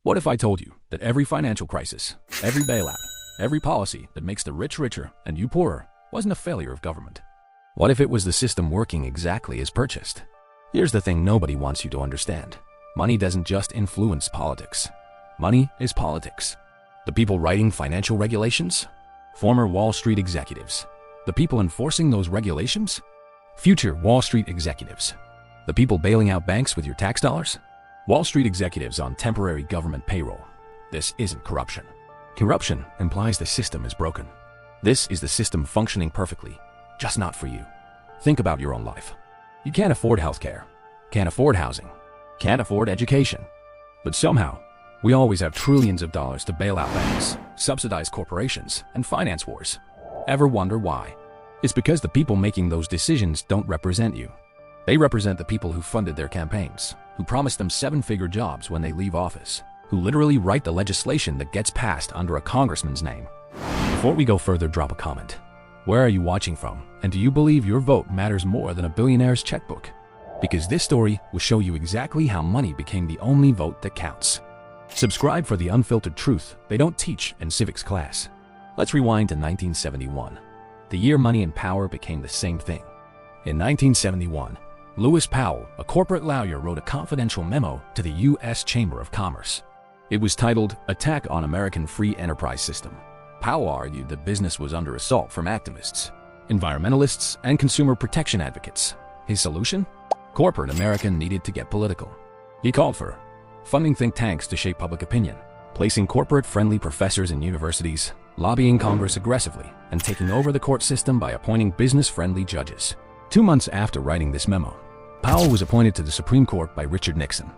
What if I told you that every financial crisis, every bailout, every policy that makes the rich richer and you poorer wasn't a failure of government? What if it was the system working exactly as purchased? Here's the thing nobody wants you to understand. Money doesn't just influence politics. Money is politics. The people writing financial regulations? Former Wall Street executives. The people enforcing those regulations? Future Wall Street executives. The people bailing out banks with your tax dollars? Wall Street executives on temporary government payroll. This isn't corruption. Corruption implies the system is broken. This is the system functioning perfectly, just not for you. Think about your own life. You can't afford healthcare, can't afford housing, can't afford education. But somehow, we always have trillions of dollars to bail out banks, subsidize corporations, and finance wars. Ever wonder why? It's because the people making those decisions don't represent you. They represent the people who funded their campaigns, who promised them seven-figure jobs when they leave office, who literally write the legislation that gets passed under a congressman's name. Before we go further, drop a comment. Where are you watching from? And do you believe your vote matters more than a billionaire's checkbook? Because this story will show you exactly how money became the only vote that counts. Subscribe for the unfiltered truth they don't teach in civics class. Let's rewind to 1971, the year money and power became the same thing. In 1971, Lewis Powell, a corporate lawyer, wrote a confidential memo to the U.S. Chamber of Commerce. It was titled, "Attack on American Free Enterprise System." Powell argued that business was under assault from activists, environmentalists, and consumer protection advocates. His solution? Corporate America needed to get political. He called for funding think tanks to shape public opinion, placing corporate-friendly professors in universities, lobbying Congress aggressively, and taking over the court system by appointing business-friendly judges. 2 months after writing this memo, Powell was appointed to the Supreme Court by Richard Nixon.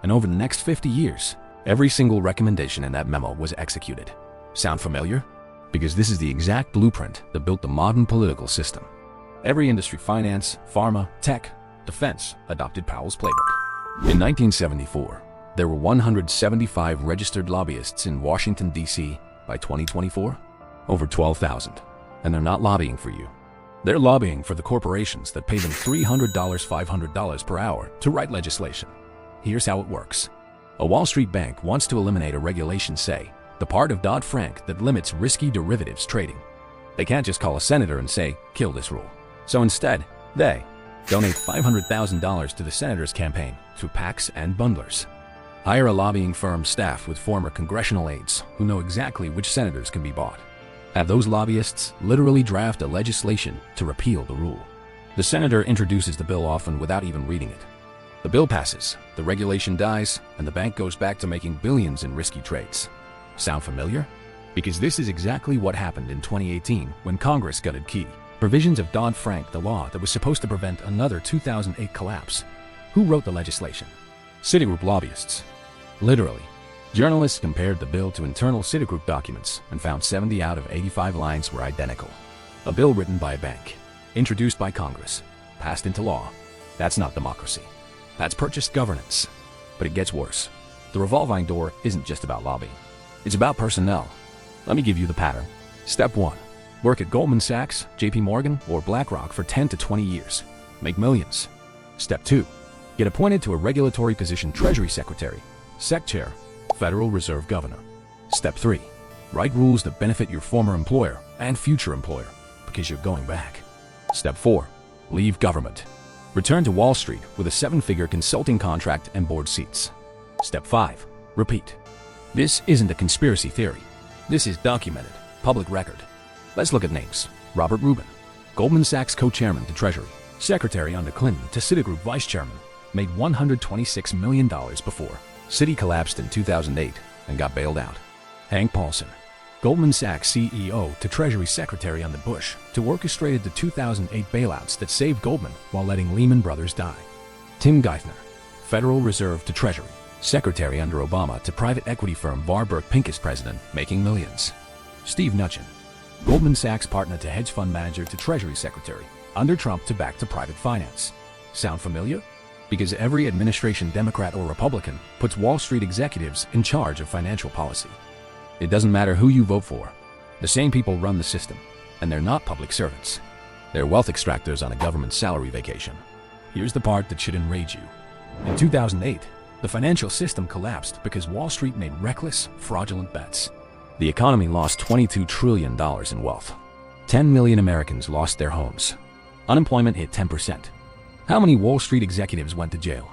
And over the next 50 years, every single recommendation in that memo was executed. Sound familiar? Because this is the exact blueprint that built the modern political system. Every industry, finance, pharma, tech, defense, adopted Powell's playbook. In 1974, there were 175 registered lobbyists in Washington, D.C. By 2024, over 12,000. And they're not lobbying for you. They're lobbying for the corporations that pay them $300, $500 per hour to write legislation. Here's how it works. A Wall Street bank wants to eliminate a regulation, say, the part of Dodd-Frank that limits risky derivatives trading. They can't just call a senator and say, kill this rule. So instead, they donate $500,000 to the senator's campaign through PACs and bundlers. Hire a lobbying firm staffed with former congressional aides who know exactly which senators can be bought. Have those lobbyists literally draft a legislation to repeal the rule. The senator introduces the bill often without even reading it. The bill passes, the regulation dies, and the bank goes back to making billions in risky trades. Sound familiar? Because this is exactly what happened in 2018 when Congress gutted key provisions of Dodd-Frank, the law that was supposed to prevent another 2008 collapse. Who wrote the legislation? Citigroup lobbyists. Literally. Journalists compared the bill to internal Citigroup documents and found 70 out of 85 lines were identical. A bill written by a bank, introduced by Congress, passed into law. That's not democracy. That's purchased governance. But it gets worse. The revolving door isn't just about lobbying. It's about personnel. Let me give you the pattern. Step 1. Work at Goldman Sachs, JP Morgan, or BlackRock for 10 to 20 years. Make millions. Step 2. Get appointed to a regulatory position, Treasury Secretary, Sec Chair, Federal Reserve Governor. Step 3. Write rules that benefit your former employer and future employer, because you're going back. Step 4. Leave government. Return to Wall Street with a 7-figure consulting contract and board seats. Step 5. Repeat. This isn't a conspiracy theory. This is documented, public record. Let's look at names. Robert Rubin, Goldman Sachs co-chairman to Treasury Secretary under Clinton to Citigroup vice chairman, made $126 million before Citi collapsed in 2008 and got bailed out. Hank Paulson, Goldman Sachs CEO to Treasury Secretary under Bush, to orchestrated the 2008 bailouts that saved Goldman while letting Lehman Brothers die. Tim Geithner, Federal Reserve to Treasury Secretary under Obama to private equity firm Warburg Pincus president, making millions. Steve Mnuchin, Goldman Sachs partner to hedge fund manager to Treasury Secretary under Trump to back to private finance. Sound familiar? Because every administration, Democrat or Republican, puts Wall Street executives in charge of financial policy. It doesn't matter who you vote for. The same people run the system, and they're not public servants. They're wealth extractors on a government salary vacation. Here's the part that should enrage you. In 2008, The financial system collapsed because Wall Street made reckless, fraudulent bets. The economy lost $22 trillion in wealth. 10 million Americans lost their homes. Unemployment hit 10%. How many Wall Street executives went to jail?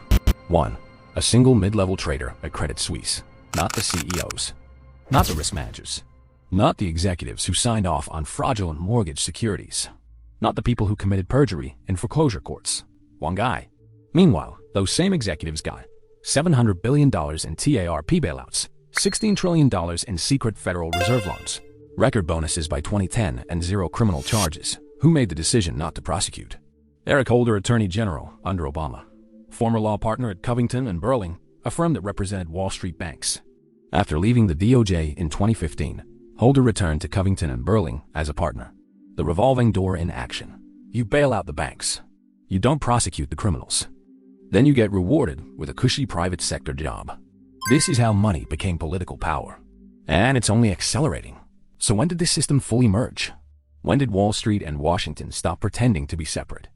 1. A single mid-level trader at Credit Suisse. Not the CEOs. Not the risk managers. Not the executives who signed off on fraudulent mortgage securities. Not the people who committed perjury in foreclosure courts. 1 guy. Meanwhile, those same executives got $700 billion in TARP bailouts, $16 trillion in secret Federal Reserve loans, record bonuses by 2010, and 0 criminal charges. Who made the decision not to prosecute? Eric Holder, Attorney General under Obama. Former law partner at Covington and Burling, a firm that represented Wall Street banks. After leaving the DOJ in 2015, Holder returned to Covington and Burling as a partner. The revolving door in action. You bail out the banks. You don't prosecute the criminals. Then you get rewarded with a cushy private sector job. This is how money became political power. And it's only accelerating. So when did this system fully merge? When did Wall Street and Washington stop pretending to be separate?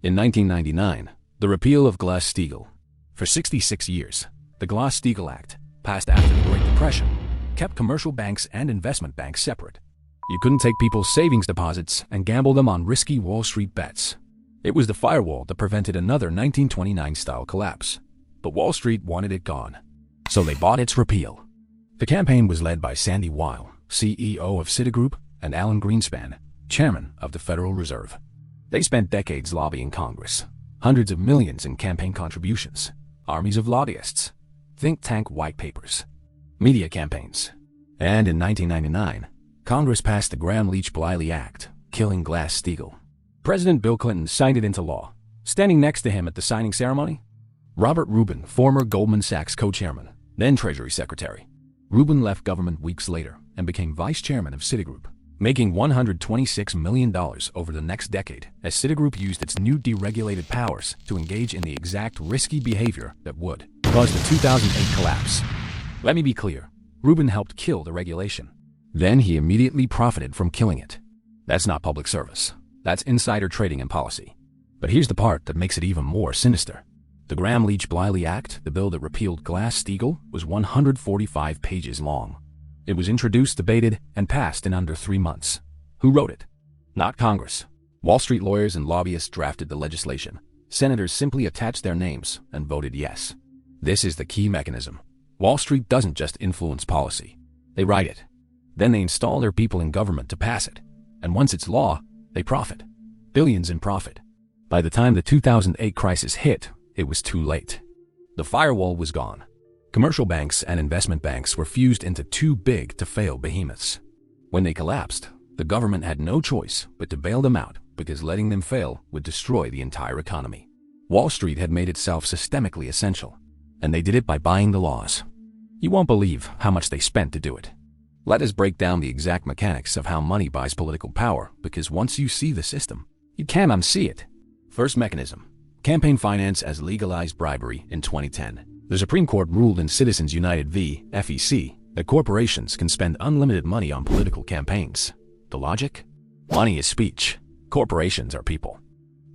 In 1999, the repeal of Glass-Steagall. For 66 years, the Glass-Steagall Act, passed after the Great Depression, kept commercial banks and investment banks separate. You couldn't take people's savings deposits and gamble them on risky Wall Street bets. It was the firewall that prevented another 1929-style collapse. But Wall Street wanted it gone. So they bought its repeal. The campaign was led by Sandy Weill, CEO of Citigroup, and Alan Greenspan, chairman of the Federal Reserve. They spent decades lobbying Congress, hundreds of millions in campaign contributions, armies of lobbyists, think tank white papers, media campaigns. And in 1999, Congress passed the Gramm-Leach-Bliley Act, killing Glass-Steagall. President Bill Clinton signed it into law. Standing next to him at the signing ceremony, Robert Rubin, former Goldman Sachs co-chairman, then Treasury Secretary. Rubin left government weeks later and became vice chairman of Citigroup, making $126 million over the next decade as Citigroup used its new deregulated powers to engage in the exact risky behavior that would cause the 2008 collapse. Let me be clear, Rubin helped kill the regulation. Then he immediately profited from killing it. That's not public service. That's insider trading and policy. But here's the part that makes it even more sinister. The Gramm-Leach-Bliley Act, the bill that repealed Glass-Steagall, was 145 pages long. It was introduced, debated, and passed in under 3 months. Who wrote it? Not Congress. Wall Street lawyers and lobbyists drafted the legislation. Senators simply attached their names and voted yes. This is the key mechanism. Wall Street doesn't just influence policy. They write it. Then they install their people in government to pass it. And once it's law, they profit. Billions in profit. By the time the 2008 crisis hit, it was too late. The firewall was gone. Commercial banks and investment banks were fused into too big to fail behemoths. When they collapsed, the government had no choice but to bail them out because letting them fail would destroy the entire economy. Wall Street had made itself systemically essential, and they did it by buying the laws. You won't believe how much they spent to do it. Let us break down the exact mechanics of how money buys political power, because once you see the system, you can't unsee it. First mechanism: campaign finance as legalized bribery in 2010. The Supreme Court ruled in Citizens United v. FEC that corporations can spend unlimited money on political campaigns. The logic? Money is speech. Corporations are people.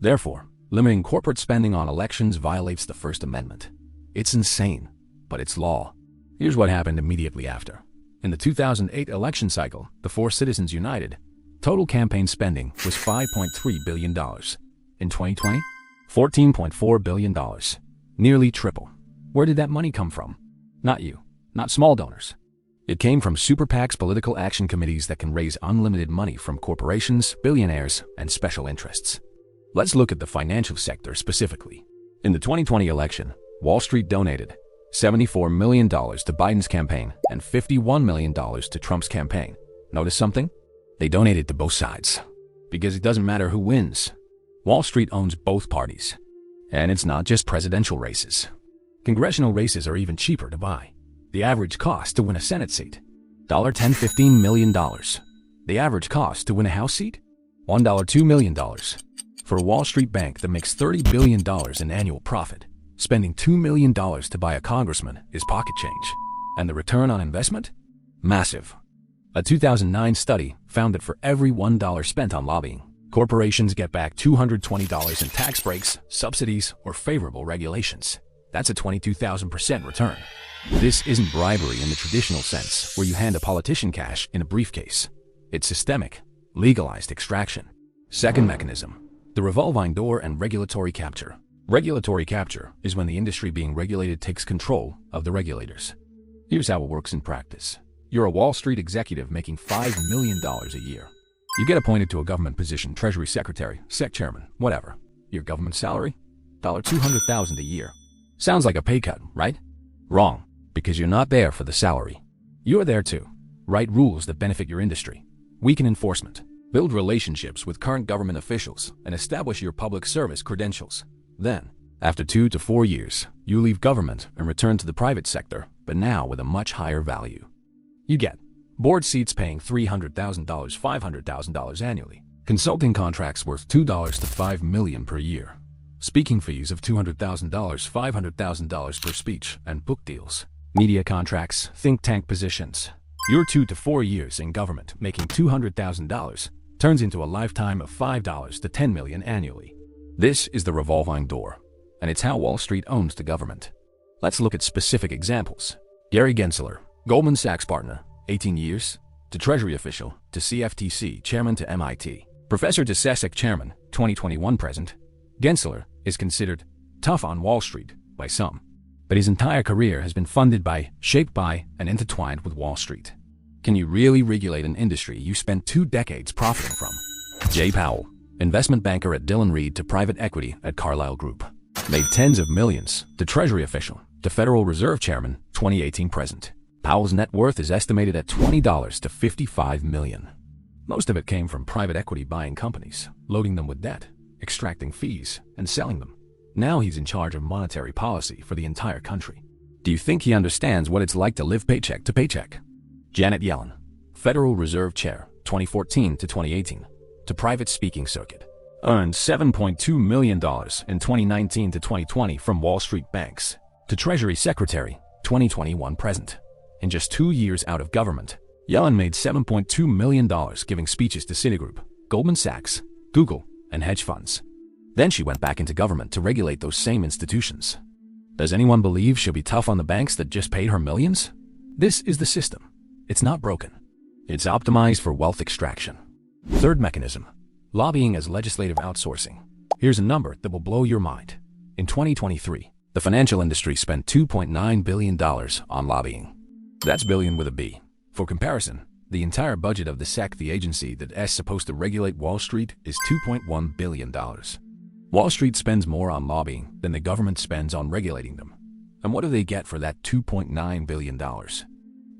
Therefore, limiting corporate spending on elections violates the First Amendment. It's insane, but it's law. Here's what happened immediately after. In the 2008 election cycle, before Citizens United, total campaign spending was $5.3 billion. In 2020, $14.4 billion. Nearly triple. Where did that money come from? Not you, not small donors. It came from super PACs, political action committees that can raise unlimited money from corporations, billionaires, and special interests. Let's look at the financial sector specifically. In the 2020 election, Wall Street donated $74 million to Biden's campaign and $51 million to Trump's campaign. Notice something? They donated to both sides. Because it doesn't matter who wins. Wall Street owns both parties. And it's not just presidential races. Congressional races are even cheaper to buy. The average cost to win a Senate seat, $10–15 million. The average cost to win a House seat, $2 million. For a Wall Street bank that makes $30 billion in annual profit, spending $2 million to buy a congressman is pocket change. And the return on investment? Massive. A 2009 study found that for every $1 spent on lobbying, corporations get back $220 in tax breaks, subsidies, or favorable regulations. That's a 22,000% return. This isn't bribery in the traditional sense, where you hand a politician cash in a briefcase. It's systemic, legalized extraction. Second mechanism, the revolving door and regulatory capture. Regulatory capture is when the industry being regulated takes control of the regulators. Here's how it works in practice. You're a Wall Street executive making $5 million a year. You get appointed to a government position, Treasury Secretary, Sec Chairman, whatever. Your government salary? $200,000 a year. Sounds like a pay cut, right? Wrong, because you're not there for the salary. You're there to write rules that benefit your industry, weaken enforcement, build relationships with current government officials, and establish your public service credentials. Then, after 2 to 4 years, you leave government and return to the private sector, but now with a much higher value. You get board seats paying $300,000, $500,000 annually, consulting contracts worth $2 to $5 million per year, speaking fees of $200,000, $500,000 per speech, and book deals, media contracts, think tank positions. Your 2 to 4 years in government making $200,000 turns into a lifetime of $5 to $10 million annually. This is the revolving door, and it's how Wall Street owns the government. Let's look at specific examples. Gary Gensler, Goldman Sachs partner, 18 years, to Treasury official, to CFTC chairman to MIT, professor to SESEC chairman, 2021 present. Gensler is considered tough on Wall Street by some, but his entire career has been funded by, shaped by, and intertwined with Wall Street. Can you really regulate an industry you spent 2 decades profiting from? Jay Powell, investment banker at Dillon Read to private equity at Carlyle Group, made tens of millions, to Treasury official, to Federal Reserve chairman, 2018 present. Powell's net worth is estimated at $20 to $55 million. Most of it came from private equity buying companies, loading them with debt, extracting fees, and selling them. Now he's in charge of monetary policy for the entire country. Do you think he understands what it's like to live paycheck to paycheck? Janet Yellen, Federal Reserve Chair, 2014 to 2018, to private speaking circuit, earned $7.2 million in 2019 to 2020 from Wall Street banks, to Treasury Secretary, 2021 present. In just 2 years out of government, Yellen made $7.2 million giving speeches to Citigroup, Goldman Sachs, Google, and hedge funds. Then she went back into government to regulate those same institutions. Does anyone believe she'll be tough on the banks that just paid her millions? This is the system. It's not broken. It's optimized for wealth extraction. Third mechanism, lobbying as legislative outsourcing. Here's a number that will blow your mind. In 2023, the financial industry spent $2.9 billion on lobbying. That's billion with a B. For comparison, the entire budget of the SEC, the agency that is supposed to regulate Wall Street, is $2.1 billion. Wall Street spends more on lobbying than the government spends on regulating them. And what do they get for that $2.9 billion?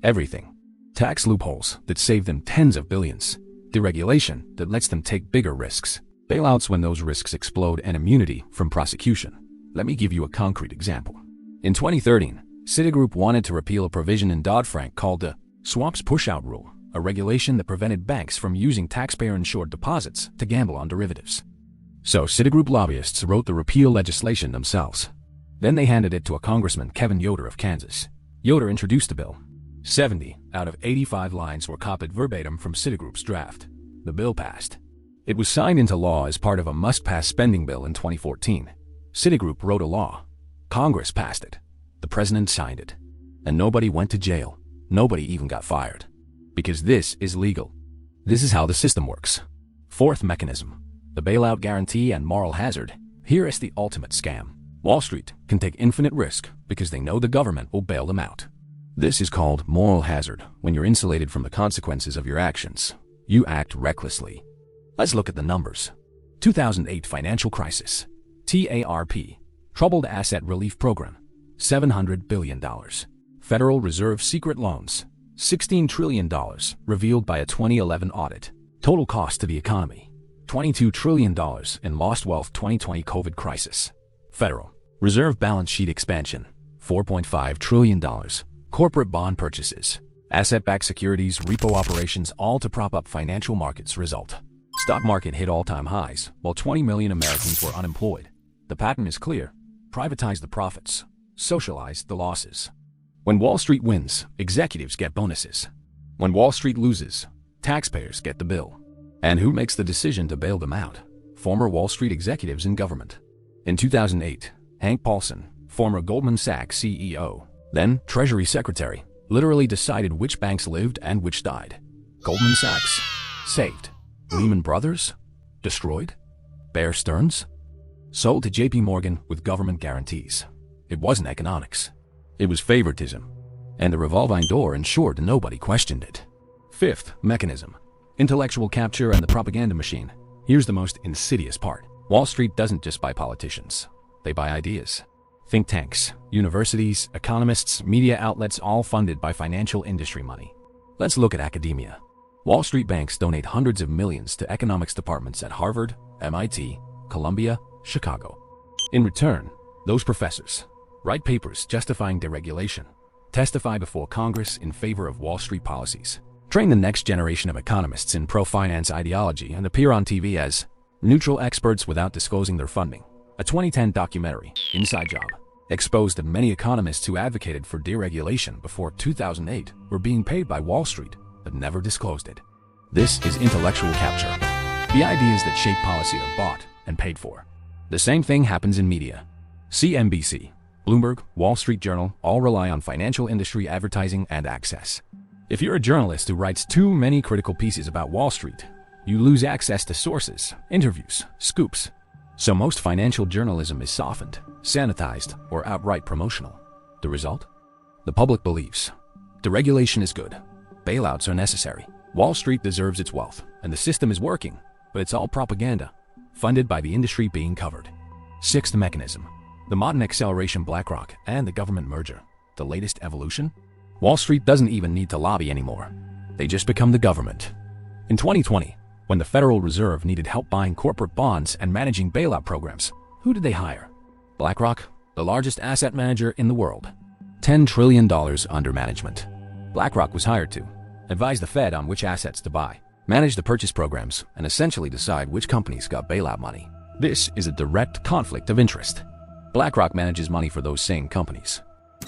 Everything. Tax loopholes that save them tens of billions. Deregulation that lets them take bigger risks. Bailouts when those risks explode, and immunity from prosecution. Let me give you a concrete example. In 2013, Citigroup wanted to repeal a provision in Dodd-Frank called the Swaps Pushout Rule, a regulation that prevented banks from using taxpayer-insured deposits to gamble on derivatives. So Citigroup lobbyists wrote the repeal legislation themselves. Then they handed it to a Congressman, Kevin Yoder of Kansas. Yoder introduced the bill. 70 out of 85 lines were copied verbatim from Citigroup's draft. The bill passed. It was signed into law as part of a must-pass spending bill in 2014. Citigroup wrote a law. Congress passed it. The president signed it. And nobody went to jail. Nobody even got fired. Because this is legal. This is how the system works. Fourth mechanism, the bailout guarantee and moral hazard. Here is the ultimate scam. Wall Street can take infinite risk because they know the government will bail them out. This is called moral hazard when you're insulated from the consequences of your actions. You act recklessly. Let's look at the numbers. 2008 financial crisis. TARP, Troubled Asset Relief Program, $700 billion. Federal Reserve secret loans, $16 trillion, revealed by a 2011 audit. Total cost to the economy, $22 trillion in lost wealth. 2020 COVID crisis. Federal Reserve balance sheet expansion, $4.5 trillion. Corporate bond purchases, asset-backed securities, repo operations, all to prop up financial markets. Result: stock market hit all-time highs, while 20 million Americans were unemployed. The pattern is clear. Privatize the profits, socialize the losses. When Wall Street wins, executives get bonuses. When Wall Street loses, taxpayers get the bill. And who makes the decision to bail them out? Former Wall Street executives in government. In 2008, Hank Paulson, former Goldman Sachs CEO, then Treasury Secretary, literally decided which banks lived and which died. Goldman Sachs, saved. Lehman Brothers, destroyed. Bear Stearns, sold to JP Morgan with government guarantees. It wasn't economics. It was favoritism. And the revolving door ensured nobody questioned it. Fifth mechanism, intellectual capture and the propaganda machine. Here's the most insidious part. Wall Street doesn't just buy politicians. They buy ideas. Think tanks, universities, economists, media outlets, all funded by financial industry money. Let's look at academia. Wall Street banks donate hundreds of millions to economics departments at Harvard, MIT, Columbia, Chicago. In return, those professors write papers justifying deregulation, testify before Congress in favor of Wall Street policies, train the next generation of economists in pro-finance ideology, and appear on TV as neutral experts without disclosing their funding. A 2010 documentary, Inside Job, exposed that many economists who advocated for deregulation before 2008 were being paid by Wall Street but never disclosed it. This is intellectual capture. The ideas that shape policy are bought and paid for. The same thing happens in media. CNBC, Bloomberg, Wall Street Journal all rely on financial industry advertising and access. If you're a journalist who writes too many critical pieces about Wall Street, you lose access to sources, interviews, scoops. So most financial journalism is softened, sanitized, or outright promotional. The result? The public believes deregulation is good, bailouts are necessary, Wall Street deserves its wealth, and the system is working, but it's all propaganda, funded by the industry being covered. Sixth mechanism, the modern acceleration. BlackRock and the government merger, the latest evolution. Wall Street doesn't even need to lobby anymore. They just become the government. In 2020, when the Federal Reserve needed help buying corporate bonds and managing bailout programs, who did they hire? BlackRock, the largest asset manager in the world. $10 trillion under management. BlackRock was hired to advise the Fed on which assets to buy, manage the purchase programs, and essentially decide which companies got bailout money. This is a direct conflict of interest. BlackRock manages money for those same companies.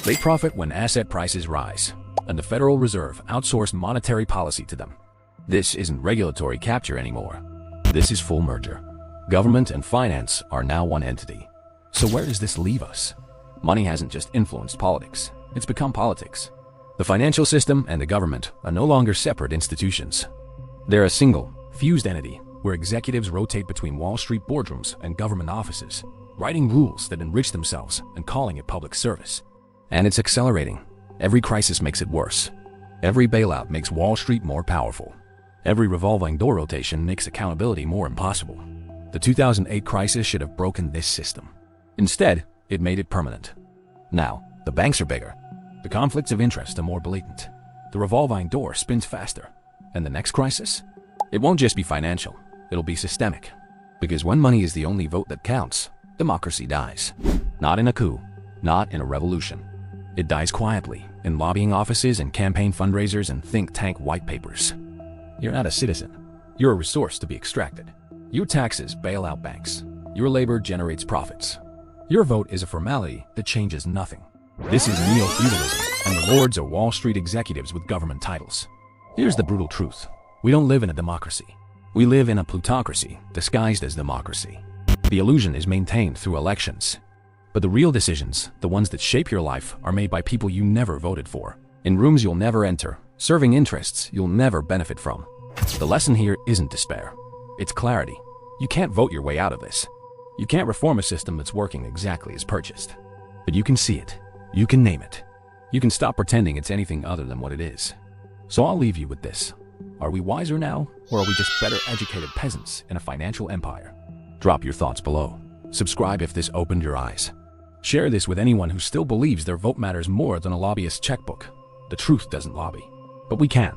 They profit when asset prices rise, and the Federal Reserve outsourced monetary policy to them. This isn't regulatory capture anymore. This is full merger. Government and finance are now one entity. So where does this leave us? Money hasn't just influenced politics. It's become politics. The financial system and the government are no longer separate institutions. They're a single, fused entity where executives rotate between Wall Street boardrooms and government offices, writing rules that enrich themselves and calling it public service. And it's accelerating. Every crisis makes it worse. Every bailout makes Wall Street more powerful. Every revolving door rotation makes accountability more impossible. The 2008 crisis should have broken this system. Instead, it made it permanent. Now, the banks are bigger. The conflicts of interest are more blatant. The revolving door spins faster. And the next crisis? It won't just be financial. It'll be systemic. Because when money is the only vote that counts, democracy dies. Not in a coup. Not in a revolution. It dies quietly in lobbying offices and campaign fundraisers and think tank white papers. You're not a citizen. You're a resource to be extracted. Your taxes bail out banks. Your labor generates profits. Your vote is a formality that changes nothing. This is neo-feudalism, and the lords are Wall Street executives with government titles. Here's the brutal truth. We don't live in a democracy. We live in a plutocracy disguised as democracy. The illusion is maintained through elections. But the real decisions, the ones that shape your life, are made by people you never voted for, in rooms you'll never enter, serving interests you'll never benefit from. The lesson here isn't despair. It's clarity. You can't vote your way out of this. You can't reform a system that's working exactly as purchased. But you can see it. You can name it. You can stop pretending it's anything other than what it is. So I'll leave you with this. Are we wiser now, or are we just better educated peasants in a financial empire? Drop your thoughts below. Subscribe if this opened your eyes. Share this with anyone who still believes their vote matters more than a lobbyist's checkbook. The truth doesn't lobby, but we can.